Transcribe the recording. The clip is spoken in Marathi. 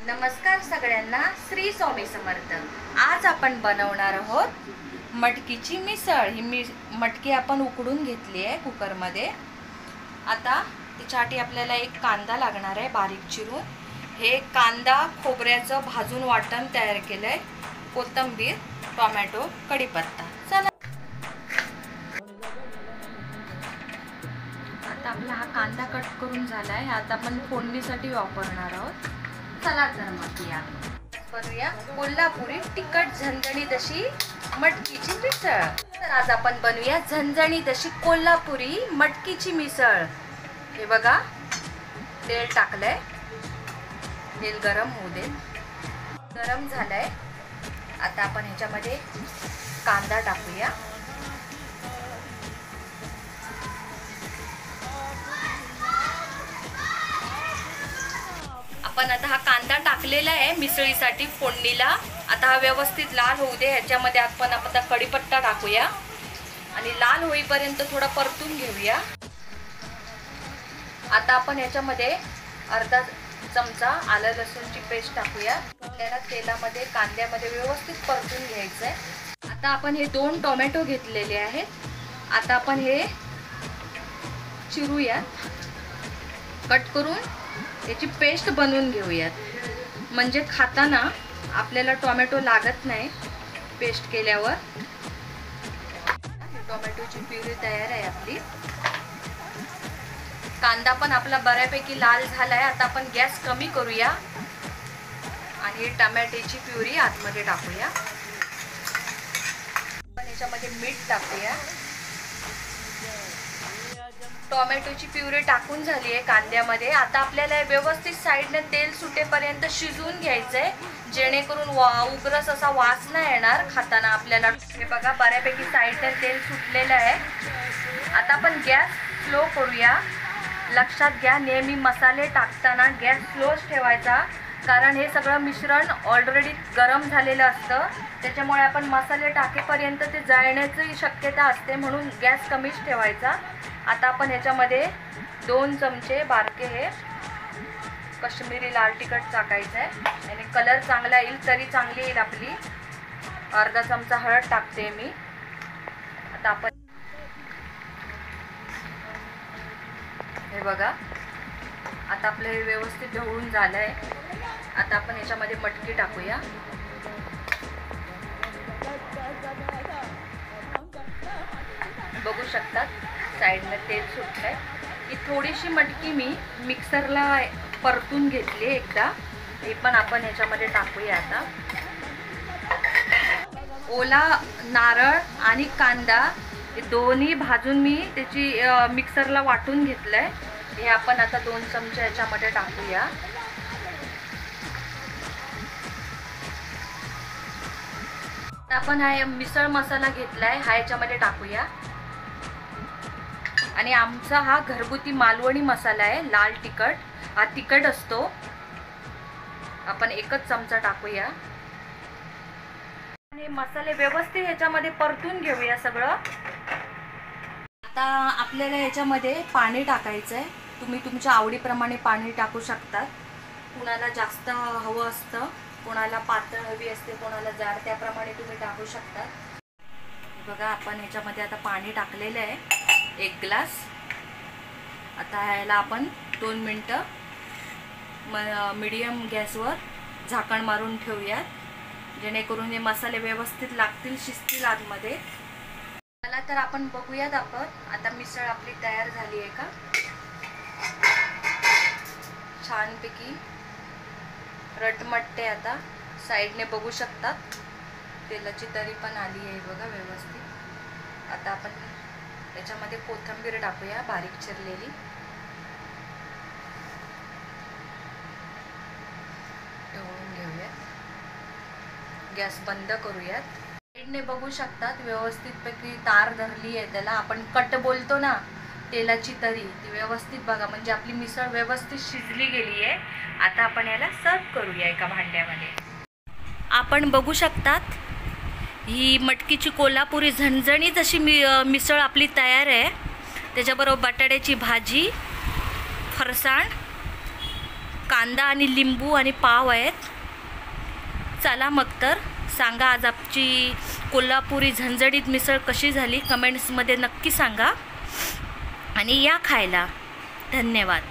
नमस्कार सगळ्यांना, श्री स्वामी समर्थ। आज आपण बनवणार आहोत मटकीची मिसळ। ही मटकी आपण उकडून घेतली आहे कुकरमध्ये। आता त्याच्यासाठी आपल्याला एक कांदा लागणार आहे बारीक चिरून। हे कांदा खोबऱ्याचं भाजून वाटण तयार केलंय, कोथिंबीर, टोमॅटो, कढीपत्ता। चला आता आपला हा कांदा कट करून झालाय। आता आपण फोडणीसाठी वापरणार आहोत। चला तर मग या बनवूया कोल्हापुरी तिखट झणझणीत अशी मटकीची मिसळ। तर आज आपण बनवूया झणझणीत अशी कोल्हापुरी मटकीची मिसळ। हे बघा, तेल टाकलंय, तेल गरम होऊ दे। गरम झालंय। आता आपण ह्याच्यामध्ये कांदा टाकूया। आपण आता हा कांदा टाकलेला आहे मिसळीसाठी फोडणीला। आता हा व्यवस्थित लाल होऊ दे। ह्याच्यामध्ये आपण आता कढीपत्ता टाकूया आणि लाल होईपर्यंत थोडा परतून घेऊया। आता आपण ह्याच्यामध्ये अर्धा चमचा आलं लसूणची पेस्ट टाकूया। त्याला तेलामध्ये कांद्यामध्ये व्यवस्थित परतून घ्यायचंय। आता आपण हे 2 टोमॅटो घेतलेले आहेत। आता आपण हे चिरूया, कट करून याची पेस्ट बनवून घेऊयात, म्हणजे खाताना आपल्याला टोमॅटो लागत नाही पेस्ट केल्यावर। टोमॅटोची प्युरी तयार आहे आपली। कांदा पण आपला बऱ्यापैकी लाल झालाय। आता आपण गॅस कमी करूया आणि टोमॅटोची प्युरी आतमध्ये टाकूया। आपण याच्यामध्ये मीठ टाकूया। टोमॅटोची प्युरी टाकून झाली आहे कांद्यामध्ये। आता आपल्याला व्यवस्थित साईडने तेल सुटेपर्यंत शिजवून घ्यायचंय, जेणेकरून उग्रस असा वास नाही येणार खाताना आपल्याला। हे बघा, बऱ्यापैकी साईडने तेल सुटलेलं आहे। आता आपण गॅस स्लो करूया। लक्षात घ्या, नेहमी मसाले टाकताना गॅस स्लोच ठेवायचा, कारण हे सगळं मिश्रण ऑलरेडी गरम झालेलं असतं। त्याच्यामुळे आपण मसाले टाकेपर्यंत ते जळण्याची शक्यता असते, म्हणून गॅस कमीच ठेवायचा। आता आपण ह्याच्यामध्ये 2 चमचे बारके हे काश्मीरी लाल तिखट टाकायचं आहे आणि कलर चांगला येईल तरी चांगली येईल आपली। अर्धा चमचा हळद टाकते मी। आता आपण हे बघा, आता आपलं हे व्यवस्थित ढवळून झालंय। आता आपण याच्यामध्ये मटकी टाकूया। बघू शकतात साईडने तेल सुटलंय। ही थोडीशी मटकी मी मिक्सरला परतून घेतली एकदा, हे पण आपण ह्याच्यामध्ये टाकूया। आता ओला नारळ आणि कांदा हे दोन्ही भाजून मी त्याची मिक्सरला वाटून घेतलंय। हे आपण आता 2 चमचे ह्याच्यामध्ये टाकूया। आपण हा मिसळ मसाला घेतलाय, हा याच्यामध्ये टाकूया। आणि आमचा हा घरगुती मालवणी मसाला आहे, लाल तिखट। हा तिखट असतो। आपण 1च चमचा टाकूया। हे मसाले व्यवस्थित ह्याच्यामध्ये परतून घेऊया सगळं। आता आपल्याला ह्याच्यामध्ये पाणी टाकायचं आहे। तुम्ही तुमच्या आवडीप्रमाणे पाणी टाकू शकतात। कोणाला जास्त हवं असतं, कोणाला पातळ हवी असते, कोणाला जाड, त्याप्रमाणे तुम्ही टाकू शकतात। बघा, आपण ह्याच्यामध्ये आता पाणी टाकलेलं आहे 1 ग्लास। आता ह्याला आपण 2 मिनटं मीडियम गॅसवर झाकण मारून ठेवूयात, जेणेकरून हे मसाले व्यवस्थित लागतील, शिजतील आतमध्ये। चला तर आपण बघूयात आता मिसळ आपली तयार झाली आहे का। छानपैकी रटमटते। आता साईडने बघू शकतात तेलाची तरी पण आली आहे बघा व्यवस्थित। आता आपण याच्यामध्ये कोथिंबीर टाकूया बारीक चिरलेली। ढवळून घेऊयात, गॅस बंद करूयात। साईडने बघू शकतात व्यवस्थितपैकी तार धरली आहे त्याला। आपण कट बोलतो ना, तेलाची तरी, ती व्यवस्थित बघा, म्हणजे आपली मिसळ व्यवस्थित शिजली गेली आहे। आता आपण याला सर्व करूया एका भांड्यामध्ये। आपण बघू शकतात ही मटकीची कोल्हापुरी झणझणीत अशी मिसळ आपली तयार आहे। त्याच्याबरोबर बटाट्याची भाजी, फरसाण, कांदा आणि लिंबू आणि पाव आहेत. चला मग तर सांगा आज आमची कोल्हापुरी झणझणीत मिसळ कशी झाली, कमेंट्समध्ये नक्की सांगा आणि या खायला. धन्यवाद.